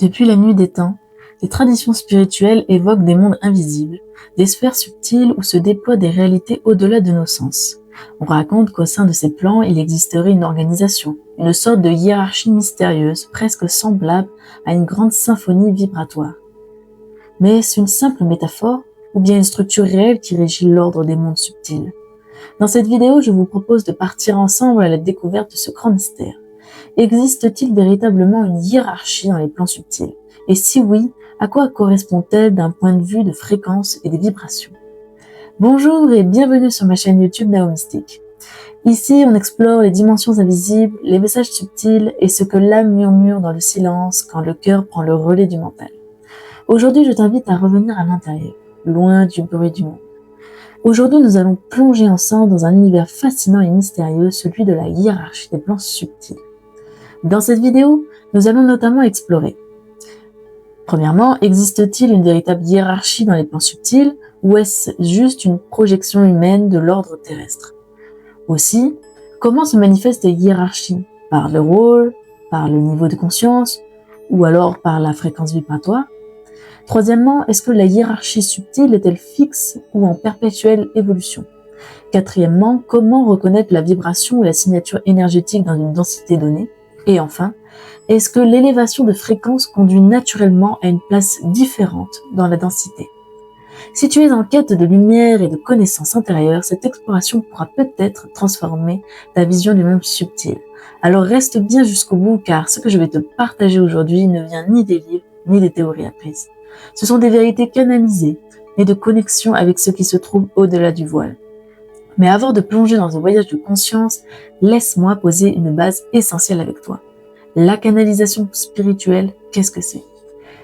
Depuis la nuit des temps, les traditions spirituelles évoquent des mondes invisibles, des sphères subtiles où se déploient des réalités au-delà de nos sens. On raconte qu'au sein de ces plans, il existerait une organisation, une sorte de hiérarchie mystérieuse, presque semblable à une grande symphonie vibratoire. Mais est-ce une simple métaphore ou bien une structure réelle qui régit l'ordre des mondes subtils? Dans cette vidéo, je vous propose de partir ensemble à la découverte de ce grand mystère. Existe-t-il véritablement une hiérarchie dans les plans subtils? Et si oui, à quoi correspond-elle d'un point de vue de fréquence et des vibrations? Bonjour et bienvenue sur ma chaîne YouTube Naomystique. Ici, on explore les dimensions invisibles, les messages subtils et ce que l'âme murmure dans le silence quand le cœur prend le relais du mental. Aujourd'hui, je t'invite à revenir à l'intérieur, loin du bruit du monde. Aujourd'hui, nous allons plonger ensemble dans un univers fascinant et mystérieux, celui de la hiérarchie des plans subtils. Dans cette vidéo, nous allons notamment explorer. Premièrement, existe-t-il une véritable hiérarchie dans les plans subtils ou est-ce juste une projection humaine de l'ordre terrestre? Aussi, comment se manifeste la hiérarchie? Par le rôle, par le niveau de conscience ou alors par la fréquence vibratoire? Troisièmement, est-ce que la hiérarchie subtile est-elle fixe ou en perpétuelle évolution? Quatrièmement, comment reconnaître la vibration ou la signature énergétique dans une densité donnée? Et enfin, est-ce que l'élévation de fréquence conduit naturellement à une place différente dans la densité? Si tu es en quête de lumière et de connaissances intérieures, cette exploration pourra peut-être transformer ta vision du monde subtil. Alors reste bien jusqu'au bout car ce que je vais te partager aujourd'hui ne vient ni des livres ni des théories apprises. Ce sont des vérités canalisées et de connexion avec ce qui se trouve au-delà du voile. Mais avant de plonger dans un voyage de conscience, laisse-moi poser une base essentielle avec toi. La canalisation spirituelle, qu'est-ce que c'est?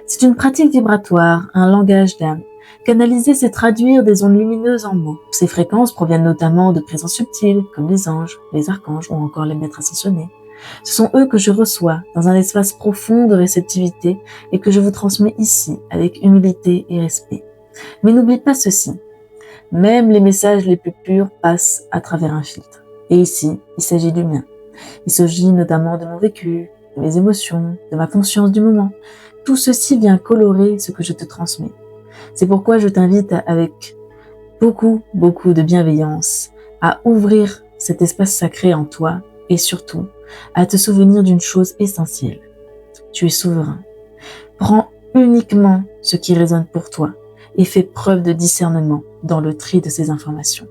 C'est une pratique vibratoire, un langage d'âme. Canaliser, c'est traduire des ondes lumineuses en mots. Ces fréquences proviennent notamment de présences subtiles, comme les anges, les archanges ou encore les maîtres ascensionnés. Ce sont eux que je reçois dans un espace profond de réceptivité et que je vous transmets ici avec humilité et respect. Mais n'oublie pas ceci. Même les messages les plus purs passent à travers un filtre. Et ici, il s'agit du mien. Il s'agit notamment de mon vécu, de mes émotions, de ma conscience du moment. Tout ceci vient colorer ce que je te transmets. C'est pourquoi je t'invite avec beaucoup de bienveillance à ouvrir cet espace sacré en toi et surtout à te souvenir d'une chose essentielle. Tu es souverain. Prends uniquement ce qui résonne pour toi et fais preuve de discernement dans le tri de ces informations.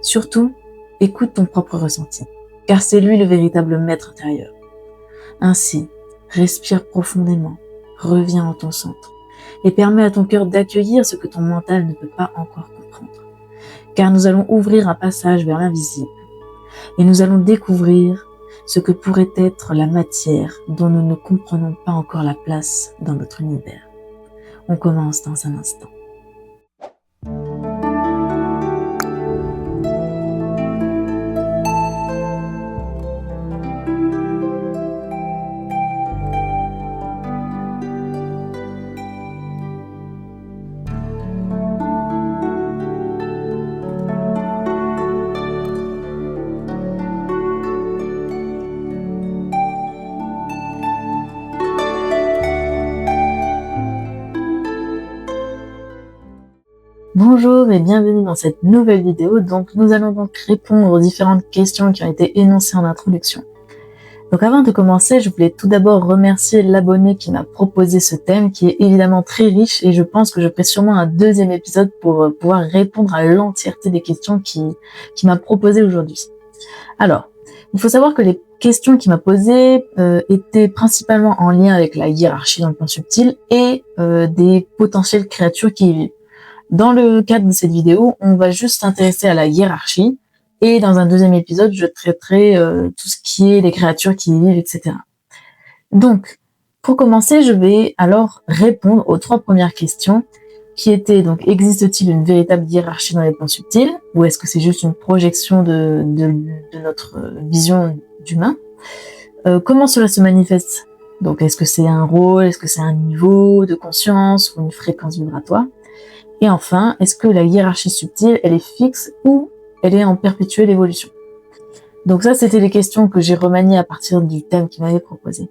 Surtout, écoute ton propre ressenti, car c'est lui le véritable maître intérieur. Ainsi, respire profondément, reviens en ton centre et permets à ton cœur d'accueillir ce que ton mental ne peut pas encore comprendre. Car nous allons ouvrir un passage vers l'invisible et nous allons découvrir ce que pourrait être la matière dont nous ne comprenons pas encore la place dans notre univers. On commence dans un instant. Bonjour et bienvenue dans cette nouvelle vidéo. Donc nous allons donc répondre aux différentes questions qui ont été énoncées en introduction. Donc avant de commencer, je voulais tout d'abord remercier l'abonné qui m'a proposé ce thème qui est évidemment très riche et je pense que je ferai sûrement un deuxième épisode pour pouvoir répondre à l'entièreté des questions qui m'a proposées aujourd'hui. Alors, il faut savoir que les questions qu'il m'a posées étaient principalement en lien avec la hiérarchie dans le plan subtil et des potentielles créatures qui y vivent. Dans le cadre de cette vidéo, on va juste s'intéresser à la hiérarchie et dans un deuxième épisode, je traiterai tout ce qui est les créatures qui y vivent, etc. Donc, pour commencer, je vais alors répondre aux 3 premières questions qui étaient donc, existe-t-il une véritable hiérarchie dans les plans subtils ou est-ce que c'est juste une projection de notre vision d'humain? Comment cela se manifeste? Donc, est-ce que c'est un rôle, est-ce que c'est un niveau de conscience ou une fréquence vibratoire? Et enfin, est-ce que la hiérarchie subtile, elle est fixe ou elle est en perpétuelle évolution? Donc ça, c'était les questions que j'ai remaniées à partir du thème qu'il m'avait proposé.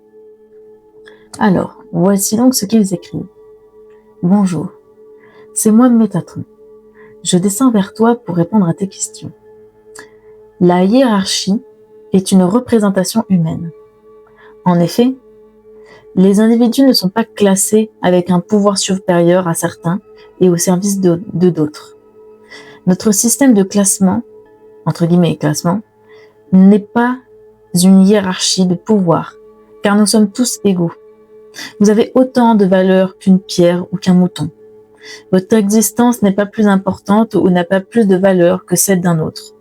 Alors, voici donc ce qu'ils écrivent. Bonjour, c'est moi Métatron. Je descends vers toi pour répondre à tes questions. La hiérarchie est une représentation humaine. En effet, les individus ne sont pas classés avec un pouvoir supérieur à certains et au service de d'autres. Notre système de classement, entre guillemets classement, n'est pas une hiérarchie de pouvoir, car nous sommes tous égaux. Vous avez autant de valeur qu'une pierre ou qu'un mouton. Votre existence n'est pas plus importante ou n'a pas plus de valeur que celle d'un autre.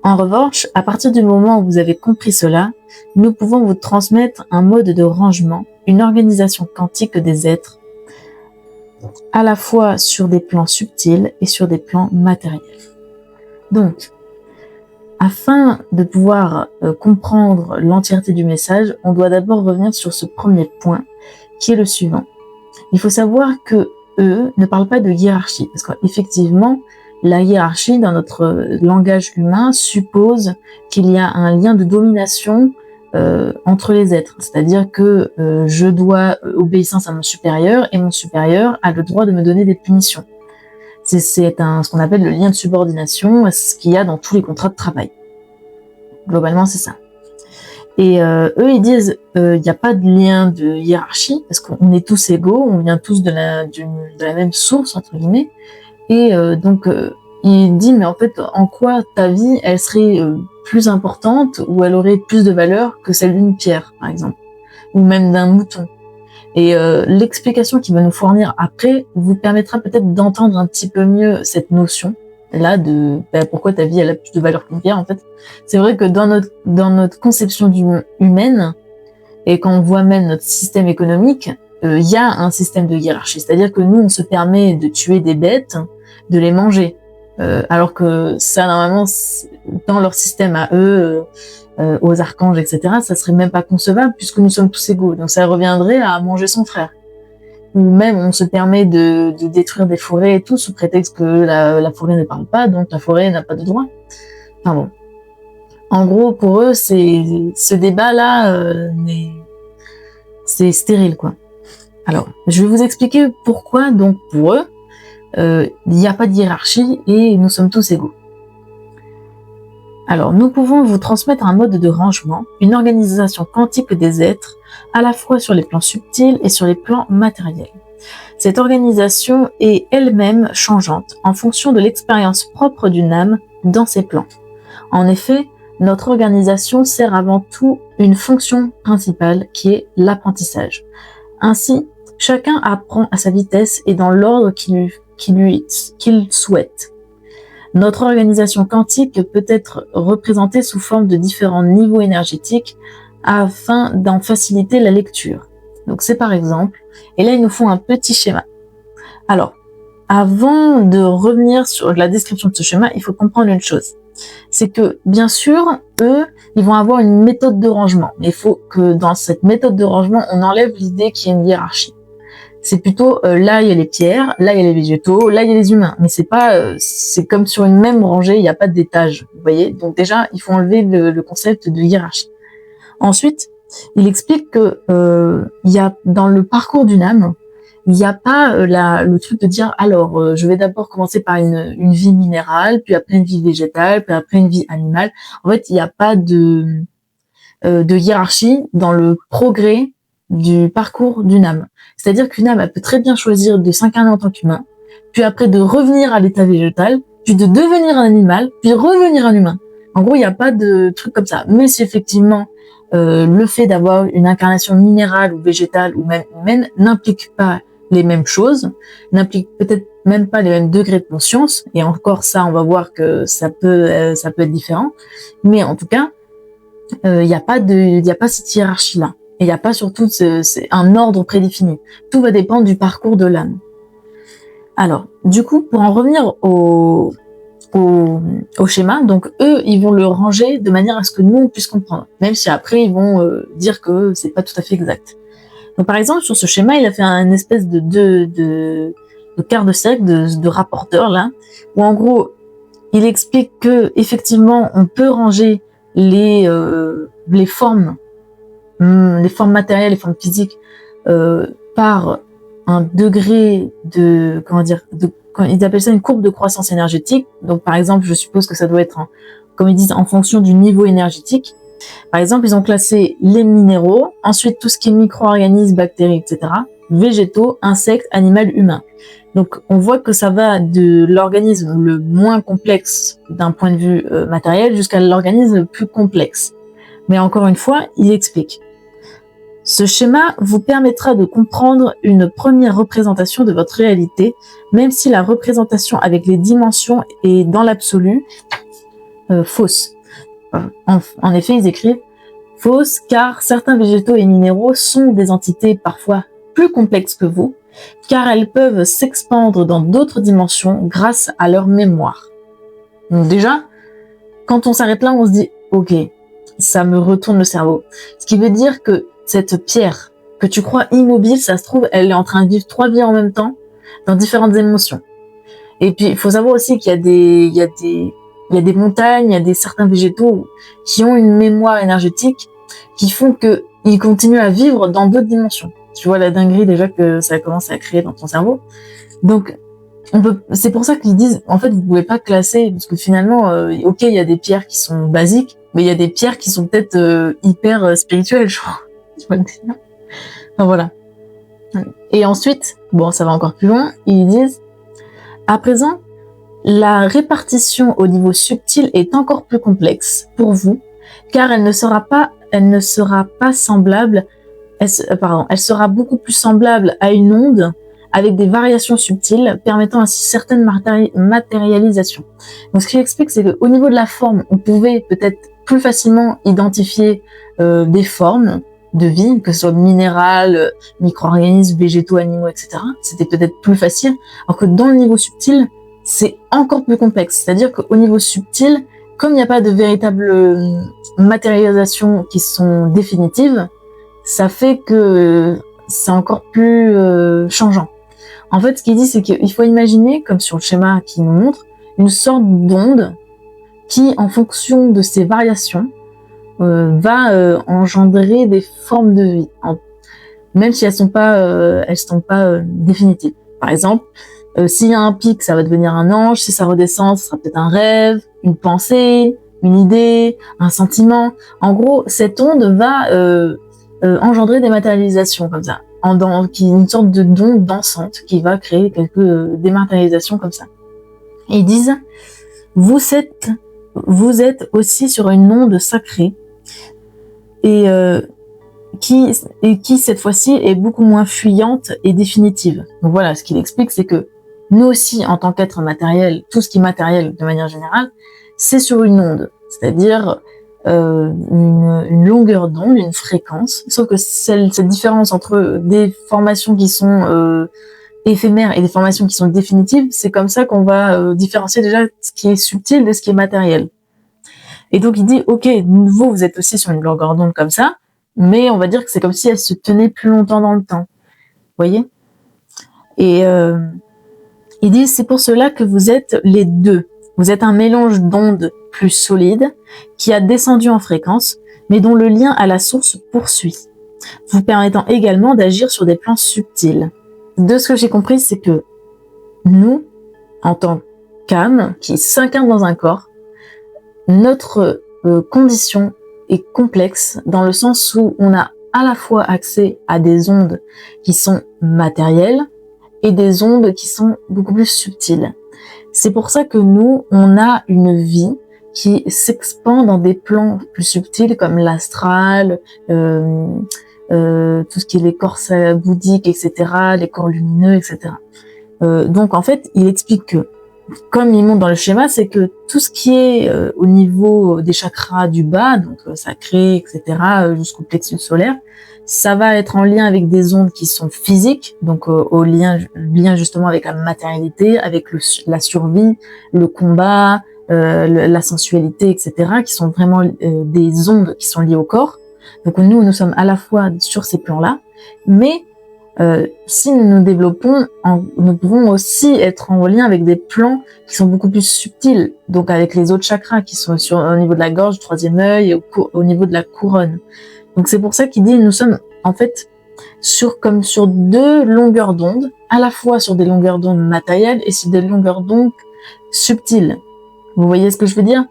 En revanche, à partir du moment où vous avez compris cela, nous pouvons vous transmettre un mode de rangement, une organisation quantique des êtres, à la fois sur des plans subtils et sur des plans matériels. Donc, afin de pouvoir comprendre l'entièreté du message, on doit d'abord revenir sur ce premier point, qui est le suivant. Il faut savoir que eux ne parlent pas de hiérarchie, parce qu'effectivement, la hiérarchie dans notre langage humain suppose qu'il y a un lien de domination entre les êtres, c'est-à-dire que je dois obéissance à mon supérieur et mon supérieur a le droit de me donner des punitions. C'est ce qu'on appelle le lien de subordination, ce qu'il y a dans tous les contrats de travail. Globalement, c'est ça. Et eux, ils disent, il n'y a pas de lien de hiérarchie, parce qu'on est tous égaux, on vient tous de la même source, entre guillemets. Et donc, il dit, mais en fait, en quoi ta vie, elle serait plus importante ou elle aurait plus de valeur que celle d'une pierre, par exemple, ou même d'un mouton. Et l'explication qu'il va nous fournir après vous permettra peut-être d'entendre un petit peu mieux cette notion là de pourquoi ta vie elle a plus de valeur qu'une pierre en fait. C'est vrai que dans notre conception humaine et quand on voit même notre système économique, il y a un système de hiérarchie, c'est-à-dire que nous on se permet de tuer des bêtes, de les manger, alors que ça normalement dans leur système à eux, aux archanges, etc., ça serait même pas concevable puisque nous sommes tous égaux. Donc ça reviendrait à manger son frère. Ou même on se permet de détruire des forêts et tout sous prétexte que la forêt ne parle pas, donc la forêt n'a pas de droit. Enfin bon. En gros, pour eux, ce débat-là, c'est stérile, quoi. Alors, je vais vous expliquer pourquoi, donc, pour eux, il n'y a pas de hiérarchie et nous sommes tous égaux. Alors, nous pouvons vous transmettre un mode de rangement, une organisation quantique des êtres, à la fois sur les plans subtils et sur les plans matériels. Cette organisation est elle-même changeante en fonction de l'expérience propre d'une âme dans ces plans. En effet, notre organisation sert avant tout une fonction principale qui est l'apprentissage. Ainsi, chacun apprend à sa vitesse et dans l'ordre qu'il souhaite. Notre organisation quantique peut être représentée sous forme de différents niveaux énergétiques afin d'en faciliter la lecture. Donc c'est par exemple, et là ils nous font un petit schéma. Alors, avant de revenir sur la description de ce schéma, il faut comprendre une chose. C'est que, bien sûr, eux, ils vont avoir une méthode de rangement. Mais il faut que dans cette méthode de rangement, on enlève l'idée qu'il y a une hiérarchie. C'est plutôt là il y a les pierres, là il y a les végétaux, là il y a les humains. Mais c'est pas, c'est comme sur une même rangée, il n'y a pas d'étage. Vous voyez. Donc déjà, il faut enlever le concept de hiérarchie. Ensuite, il explique que il y a dans le parcours d'une âme, il n'y a pas le truc de dire alors je vais d'abord commencer par une vie minérale, puis après une vie végétale, puis après une vie animale. En fait, il n'y a pas de hiérarchie dans le progrès du parcours d'une âme. C'est-à-dire qu'une âme, elle peut très bien choisir de s'incarner en tant qu'humain, puis après de revenir à l'état végétal, puis de devenir un animal, puis revenir un humain. En gros, il n'y a pas de truc comme ça. Mais si effectivement, le fait d'avoir une incarnation minérale ou végétale ou même humaine n'implique pas les mêmes choses, n'implique peut-être même pas les mêmes degrés de conscience, et encore ça, on va voir que ça peut être différent, mais en tout cas, il n'y a pas cette hiérarchie-là. Et il n'y a pas surtout un ordre prédéfini. Tout va dépendre du parcours de l'âme. Alors, du coup, pour en revenir au schéma, donc eux, ils vont le ranger de manière à ce que nous, on puisse comprendre. Même si après, ils vont dire que c'est pas tout à fait exact. Donc, par exemple, sur ce schéma, il a fait une espèce de quart de cercle, de rapporteur, là, où en gros, il explique que effectivement, on peut ranger les formes les formes matérielles, les formes physiques, par un degré de, ils appellent ça une courbe de croissance énergétique. Donc, par exemple, je suppose que ça doit être, comme ils disent, en fonction du niveau énergétique. Par exemple, ils ont classé les minéraux, ensuite tout ce qui est micro-organismes, bactéries, etc., végétaux, insectes, animaux, humains. Donc, on voit que ça va de l'organisme le moins complexe d'un point de vue matériel jusqu'à l'organisme le plus complexe. Mais encore une fois, il explique. Ce schéma vous permettra de comprendre une première représentation de votre réalité, même si la représentation avec les dimensions est dans l'absolu fausse. En effet, ils écrivent « fausse car certains végétaux et minéraux sont des entités parfois plus complexes que vous, car elles peuvent s'expandre dans d'autres dimensions grâce à leur mémoire. » Donc déjà, quand on s'arrête là, on se dit « ok, ça me retourne le cerveau ». Ce qui veut dire que cette pierre que tu crois immobile, ça se trouve, elle est en train de vivre 3 vies en même temps, dans différentes émotions. Et puis, il faut savoir aussi qu'il y a des montagnes, il y a certains végétaux qui ont une mémoire énergétique qui font qu'ils continuent à vivre dans d'autres dimensions. Tu vois la dinguerie déjà que ça commence à créer dans ton cerveau. Donc, c'est pour ça qu'ils disent, en fait, vous pouvez pas classer, parce que finalement, ok, il y a des pierres qui sont basiques, mais il y a des pierres qui sont peut-être hyper spirituelles, je crois. Tu vois le délire. Enfin, voilà. Et ensuite, bon, ça va encore plus loin, ils disent, à présent, la répartition au niveau subtil est encore plus complexe pour vous, car elle sera beaucoup plus semblable à une onde avec des variations subtiles permettant ainsi certaines matérialisations. Donc ce qui explique, c'est qu'au niveau de la forme, on pouvait peut-être plus facilement identifier des formes de vie, que ce soit minérales, micro-organismes, végétaux, animaux, etc. C'était peut-être plus facile, alors que dans le niveau subtil, c'est encore plus complexe. C'est-à-dire qu'au niveau subtil, comme il n'y a pas de véritable matérialisation qui sont définitives, ça fait que c'est encore plus changeant. En fait, ce qu'il dit, c'est qu'il faut imaginer, comme sur le schéma qui nous montre, une sorte d'onde qui, en fonction de ces variations, va engendrer des formes de vie, même si elles sont pas définitives. Par exemple, s'il y a un pic, ça va devenir un ange. Si ça redescend, ça sera peut-être un rêve, une pensée, une idée, un sentiment. En gros, cette onde va engendrer des matérialisations comme ça, une sorte d'onde dansante qui va créer quelques dématérialisations comme ça. Et ils disent, vous êtes aussi sur une onde sacrée et qui cette fois-ci est beaucoup moins fuyante et définitive. Donc voilà, ce qu'il explique, c'est que nous aussi, en tant qu'être matériel, tout ce qui est matériel de manière générale, c'est sur une onde, c'est-à-dire une longueur d'onde, une fréquence. Sauf que cette différence entre des formations qui sont éphémères et des formations qui sont définitives, c'est comme ça qu'on va différencier déjà ce qui est subtil de ce qui est matériel. Et donc il dit, ok, vous êtes aussi sur une longueur d'onde comme ça, mais on va dire que c'est comme si elle se tenait plus longtemps dans le temps. Vous voyez? Et il dit, c'est pour cela que vous êtes les deux. Vous êtes un mélange d'ondes plus solides qui a descendu en fréquence, mais dont le lien à la source poursuit, vous permettant également d'agir sur des plans subtils. De ce que j'ai compris, c'est que nous, en tant qu'âme qui s'incarne dans un corps, notre condition est complexe dans le sens où on a à la fois accès à des ondes qui sont matérielles et des ondes qui sont beaucoup plus subtiles. C'est pour ça que nous, on a une vie qui s'expand dans des plans plus subtils comme l'astral, tout ce qui est les corps bouddhiques, etc., les corps lumineux, etc. Donc en fait, il explique que, comme il montre dans le schéma, c'est que tout ce qui est au niveau des chakras du bas, donc sacré, etc., jusqu'au plexus solaire, ça va être en lien avec des ondes qui sont physiques, donc au lien justement avec la matérialité, avec la survie, le combat, la sensualité, etc., qui sont vraiment des ondes qui sont liées au corps. Donc nous sommes à la fois sur ces plans-là, mais si nous nous développons, nous pouvons aussi être en lien avec des plans qui sont beaucoup plus subtils, donc avec les autres chakras qui sont au niveau de la gorge, du troisième œil, et au niveau de la couronne. Donc c'est pour ça qu'il dit nous sommes en fait comme sur deux longueurs d'onde, à la fois sur des longueurs d'onde matérielles et sur des longueurs d'onde subtiles. Vous voyez ce que je veux dire?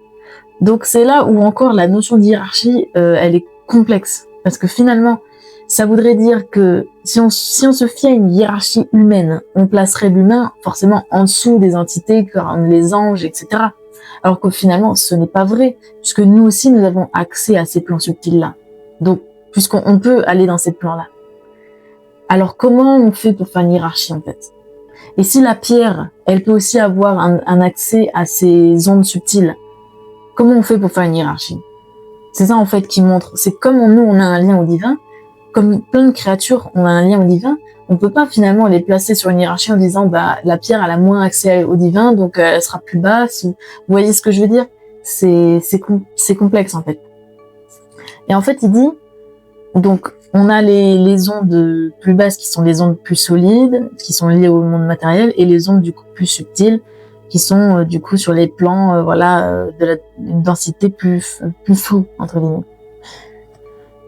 Donc c'est là où encore la notion de hiérarchie, elle est complexe. Parce que finalement, ça voudrait dire que si on se fie à une hiérarchie humaine, on placerait l'humain forcément en dessous des entités comme les anges, etc. Alors que finalement, ce n'est pas vrai, puisque nous aussi, nous avons accès à ces plans subtils-là. Donc, puisqu'on peut aller dans ces plans-là. Alors, comment on fait pour faire une hiérarchie, en fait? Et si la pierre, elle peut aussi avoir un accès à ces ondes subtiles, comment on fait pour faire une hiérarchie? C'est ça, en fait, qui montre. C'est comme nous, on a un lien au divin, comme plein de créatures, on a un lien au divin, on peut pas finalement les placer sur une hiérarchie en disant, bah, la pierre, elle a moins accès au divin, donc elle sera plus basse. Vous voyez ce que je veux dire? C'est complexe, en fait. Et en fait, il dit, donc, on a les ondes plus basses qui sont les ondes plus solides, qui sont liées au monde matériel, et les ondes du coup plus subtiles, qui sont du coup sur les plans, d'une densité plus floue, entre guillemets.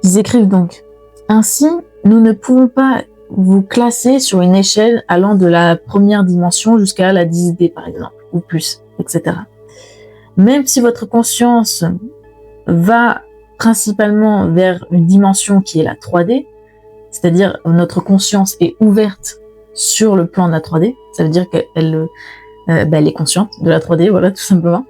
Ils écrivent donc, ainsi, nous ne pouvons pas vous classer sur une échelle allant de la première dimension jusqu'à la 10D, par exemple, ou plus, etc. Même si votre conscience va principalement vers une dimension qui est la 3D, c'est-à-dire notre conscience est ouverte sur le plan de la 3D, ça veut dire qu'elle elle est consciente de la 3D, voilà, tout simplement.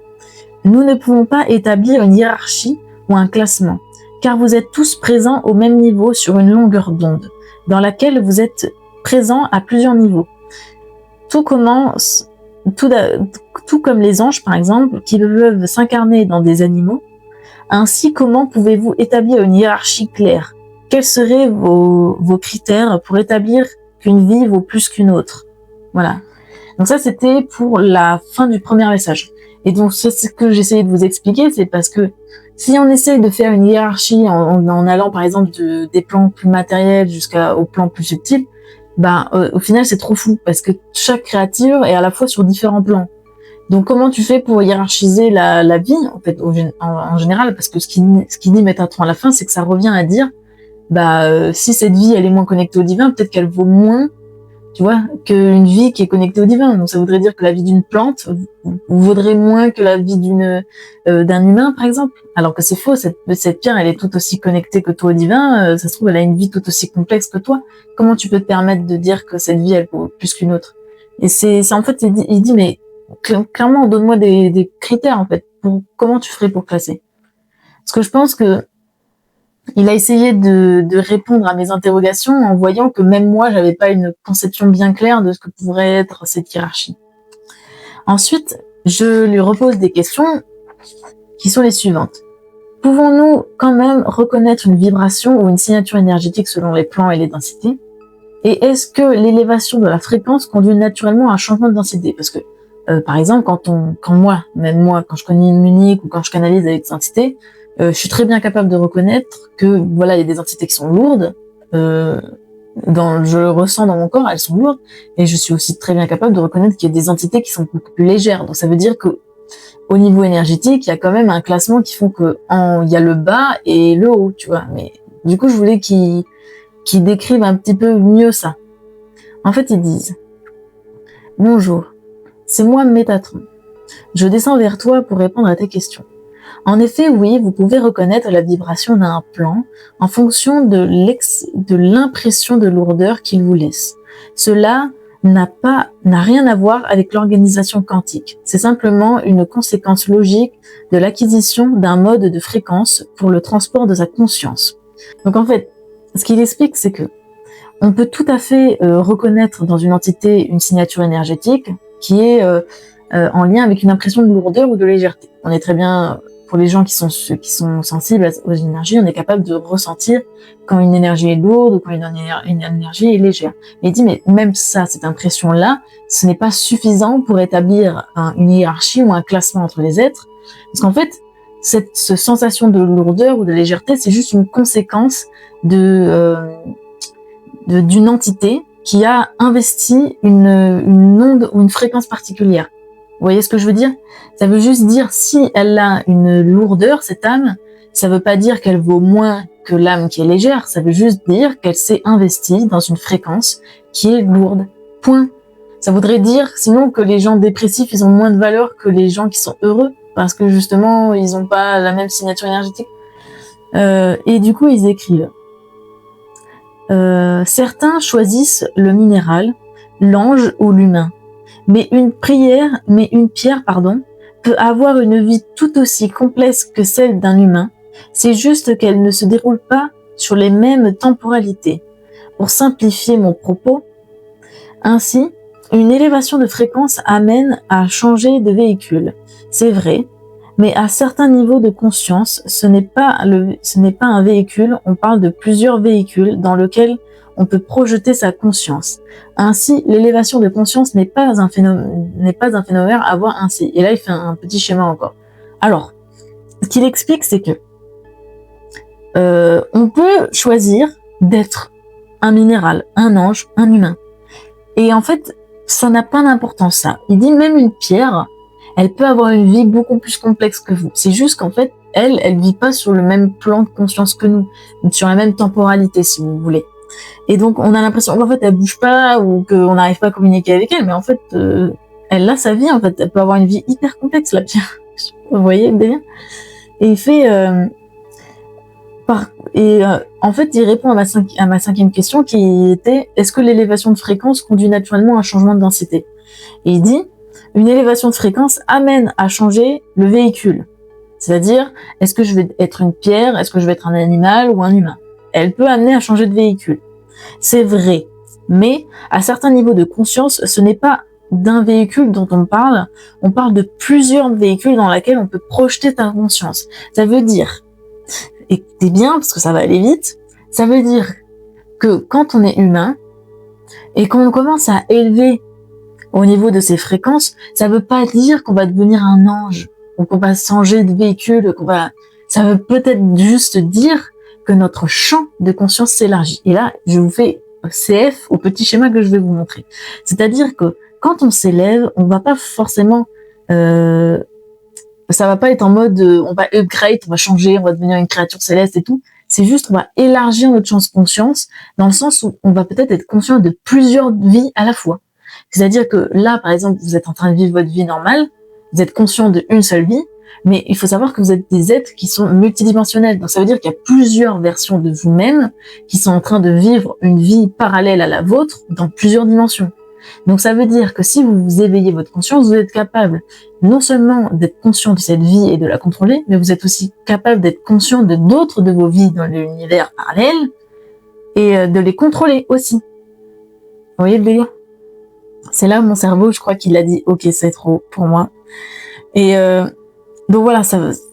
Nous ne pouvons pas établir une hiérarchie ou un classement, car vous êtes tous présents au même niveau sur une longueur d'onde, dans laquelle vous êtes présents à plusieurs niveaux. Tout comme les anges, par exemple, qui peuvent s'incarner dans des animaux. Ainsi, comment pouvez-vous établir une hiérarchie claire? Quels seraient vos critères pour établir qu'une vie vaut plus qu'une autre? Voilà. Donc ça, c'était pour la fin du premier message. Et donc, ce que j'essayais de vous expliquer, c'est parce que si on essaye de faire une hiérarchie en allant, par exemple, des plans plus matériels jusqu'au plan plus subtil, au final, c'est trop fou parce que chaque créature est à la fois sur différents plans. Donc, comment tu fais pour hiérarchiser la vie, en fait, en général? Parce que ce qui dit Métatron à la fin, c'est que ça revient à dire, si cette vie, elle est moins connectée au divin, peut-être qu'elle vaut moins, tu vois, qu'une vie qui est connectée au divin. Donc, ça voudrait dire que la vie d'une plante vaudrait moins que la vie d'un humain, par exemple. Alors que c'est faux, cette pierre, elle est tout aussi connectée que toi au divin. Ça se trouve, elle a une vie tout aussi complexe que toi. Comment tu peux te permettre de dire que cette vie, elle vaut plus qu'une autre? Et c'est en fait, il dit, mais clairement, donne-moi des critères, en fait. Comment tu ferais pour classer? Parce que je pense que il a essayé de répondre à mes interrogations en voyant que même moi, j'avais pas une conception bien claire de ce que pourrait être cette hiérarchie. Ensuite, je lui repose des questions qui sont les suivantes. Pouvons-nous quand même reconnaître une vibration ou une signature énergétique selon les plans et les densités? Et est-ce que l'élévation de la fréquence conduit naturellement à un changement de densité? Parce que, par exemple, quand moi, quand je connais une unique ou quand je canalise avec des entités, je suis très bien capable de reconnaître que, voilà, il y a des entités qui sont lourdes, je le ressens dans mon corps, elles sont lourdes, et je suis aussi très bien capable de reconnaître qu'il y a des entités qui sont beaucoup plus légères. Donc ça veut dire que, au niveau énergétique, il y a quand même un classement qui font que il y a le bas et le haut, tu vois. Mais du coup, je voulais qu'ils décrivent un petit peu mieux ça. En fait, ils disent: bonjour, c'est moi Métatron. Je descends vers toi pour répondre à tes questions. En effet, oui, vous pouvez reconnaître la vibration d'un plan en fonction de l'impression de lourdeur qu'il vous laisse. Cela n'a rien à voir avec l'organisation quantique. C'est simplement une conséquence logique de l'acquisition d'un mode de fréquence pour le transport de sa conscience. Donc en fait, ce qu'il explique, c'est que on peut tout à fait reconnaître dans une entité une signature énergétique qui est en lien avec une impression de lourdeur ou de légèreté. On est très bien, pour les gens qui sont sensibles aux énergies, on est capable de ressentir quand une énergie est lourde ou quand une énergie est légère. Mais il dit, mais même ça, cette impression-là, ce n'est pas suffisant pour établir une hiérarchie ou un classement entre les êtres. Parce qu'en fait, cette sensation de lourdeur ou de légèreté, c'est juste une conséquence d'une entité qui a investi une onde ou une fréquence particulière. Vous voyez ce que je veux dire? Ça veut juste dire, si elle a une lourdeur, cette âme, ça veut pas dire qu'elle vaut moins que l'âme qui est légère, ça veut juste dire qu'elle s'est investie dans une fréquence qui est lourde. Point. Ça voudrait dire sinon que les gens dépressifs, ils ont moins de valeur que les gens qui sont heureux, parce que justement, ils n'ont pas la même signature énergétique. Et du coup, ils écrivent. Certains choisissent le minéral, l'ange ou l'humain. Mais une pierre, peut avoir une vie tout aussi complexe que celle d'un humain. C'est juste qu'elle ne se déroule pas sur les mêmes temporalités. Pour simplifier mon propos, ainsi, une élévation de fréquence amène à changer de véhicule. C'est vrai, mais à certains niveaux de conscience, ce n'est pas un véhicule, on parle de plusieurs véhicules dans lesquels on peut projeter sa conscience. Ainsi, l'élévation de conscience n'est pas un phénomène à voir ainsi. Et là, il fait un petit schéma encore. Alors, ce qu'il explique, c'est que on peut choisir d'être un minéral, un ange, un humain. Et en fait, ça n'a pas d'importance, ça. Il dit même une pierre, elle peut avoir une vie beaucoup plus complexe que vous. C'est juste qu'en fait, elle vit pas sur le même plan de conscience que nous, sur la même temporalité, si vous voulez. Et donc, on a l'impression qu'en fait, elle bouge pas ou qu'on n'arrive pas à communiquer avec elle, mais en fait, elle a sa vie, en fait. Elle peut avoir une vie hyper complexe, la pierre. Vous voyez le délire? Et il fait... en fait, il répond à ma cinquième question qui était: est-ce que l'élévation de fréquence conduit naturellement à un changement de densité? Et il dit: une élévation de fréquence amène à changer le véhicule. C'est-à-dire, est-ce que je vais être une pierre? Est-ce que je vais être un animal ou un humain? Elle peut amener à changer de véhicule. C'est vrai. Mais, à certains niveaux de conscience, ce n'est pas d'un véhicule dont on parle de plusieurs véhicules dans lesquels on peut projeter ta conscience. Ça veut dire, écoutez bien, parce que ça va aller vite, ça veut dire que quand on est humain, et qu'on commence à élever au niveau de ses fréquences, ça veut pas dire qu'on va devenir un ange, ou qu'on va changer de véhicule, ça veut peut-être juste dire que notre champ de conscience s'élargit. Et là, je vous fais CF au petit schéma que je vais vous montrer. C'est-à-dire que quand on s'élève, on va pas forcément... ça va pas être en mode on va upgrade, on va changer, on va devenir une créature céleste et tout. C'est juste on va élargir notre champ de conscience dans le sens où on va peut-être être conscient de plusieurs vies à la fois. C'est-à-dire que là, par exemple, vous êtes en train de vivre votre vie normale, vous êtes conscient d'une seule vie, mais il faut savoir que vous êtes des êtres qui sont multidimensionnels. Donc ça veut dire qu'il y a plusieurs versions de vous-même qui sont en train de vivre une vie parallèle à la vôtre dans plusieurs dimensions. Donc ça veut dire que si vous éveillez votre conscience, vous êtes capable non seulement d'être conscient de cette vie et de la contrôler, mais vous êtes aussi capable d'être conscient de d'autres de vos vies dans l'univers parallèle et de les contrôler aussi. Vous voyez le délire? C'est là où mon cerveau, je crois qu'il a dit « Ok, c'est trop pour moi ». Et donc voilà,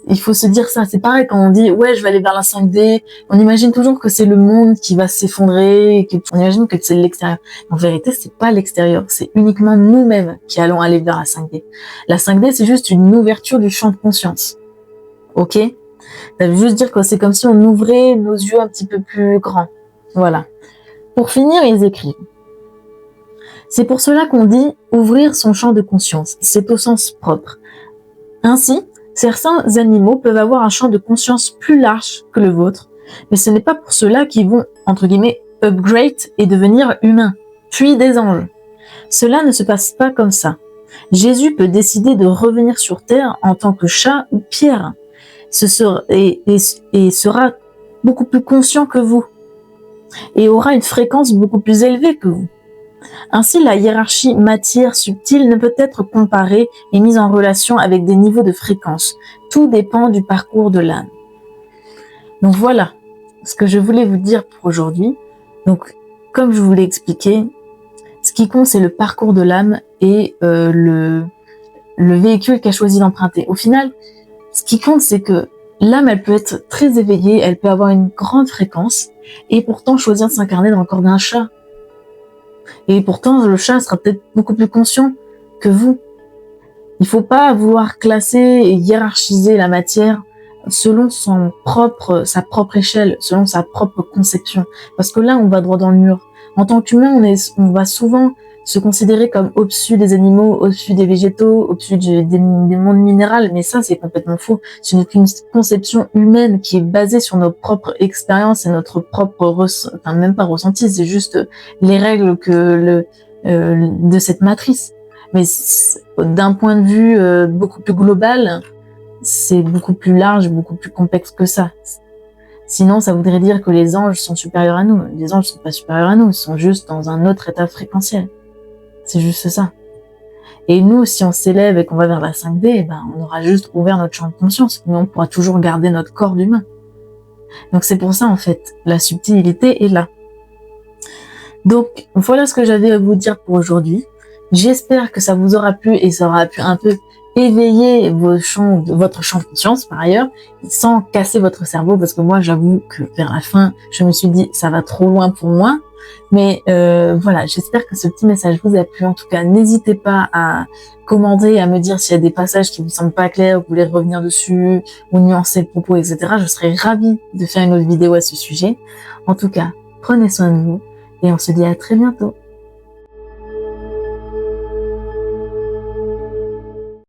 il faut se dire ça. C'est pareil quand on dit « Ouais, je vais aller vers la 5D », on imagine toujours que c'est le monde qui va s'effondrer, on imagine que c'est l'extérieur. En vérité, c'est pas l'extérieur, c'est uniquement nous-mêmes qui allons aller vers la 5D. La 5D, c'est juste une ouverture du champ de conscience. Ok? Ça veut juste dire que c'est comme si on ouvrait nos yeux un petit peu plus grands. Voilà. Pour finir, ils écrivent: c'est pour cela qu'on dit ouvrir son champ de conscience. C'est au sens propre. Ainsi, certains animaux peuvent avoir un champ de conscience plus large que le vôtre, mais ce n'est pas pour cela qu'ils vont, entre guillemets, upgrade et devenir humains, puis des anges. Cela ne se passe pas comme ça. Jésus peut décider de revenir sur terre en tant que chat ou pierre, et sera beaucoup plus conscient que vous, et aura une fréquence beaucoup plus élevée que vous. Ainsi, la hiérarchie matière subtile ne peut être comparée et mise en relation avec des niveaux de fréquence. Tout dépend du parcours de l'âme. Donc voilà ce que je voulais vous dire pour aujourd'hui. Donc, comme je vous l'ai expliqué, ce qui compte, c'est le parcours de l'âme et le véhicule qu'elle choisit d'emprunter. Au final, ce qui compte, c'est que l'âme, elle peut être très éveillée, elle peut avoir une grande fréquence et pourtant choisir de s'incarner dans le corps d'un chat. Et pourtant, le chat sera peut-être beaucoup plus conscient que vous. Il faut pas vouloir classer et hiérarchiser la matière selon sa propre échelle, selon sa propre conception. Parce que là, on va droit dans le mur. En tant qu'humain, on va souvent se considérer comme au-dessus des animaux, au-dessus des végétaux, au-dessus des mondes minéraux, mais ça c'est complètement faux. C'est une conception humaine qui est basée sur nos propres expériences et notre propre même pas ressenti, c'est juste les règles de cette matrice. Mais d'un point de vue beaucoup plus global, c'est beaucoup plus large, beaucoup plus complexe que ça. Sinon, ça voudrait dire que les anges sont supérieurs à nous. Les anges sont pas supérieurs à nous, ils sont juste dans un autre état fréquentiel. C'est juste ça. Et nous, si on s'élève et qu'on va vers la 5D, on aura juste ouvert notre champ de conscience, mais on pourra toujours garder notre corps d'humain. Donc c'est pour ça, en fait, la subtilité est là. Donc, voilà ce que j'avais à vous dire pour aujourd'hui. J'espère que ça vous aura plu et ça aura pu un peu éveiller votre champ de conscience, par ailleurs, sans casser votre cerveau, parce que moi, j'avoue que vers la fin, je me suis dit, ça va trop loin pour moi. Mais voilà, j'espère que ce petit message vous a plu. En tout cas, n'hésitez pas à commenter, à me dire s'il y a des passages qui vous semblent pas clairs, vous voulez revenir dessus, ou nuancer le propos, etc. Je serais ravie de faire une autre vidéo à ce sujet. En tout cas, prenez soin de vous et on se dit à très bientôt.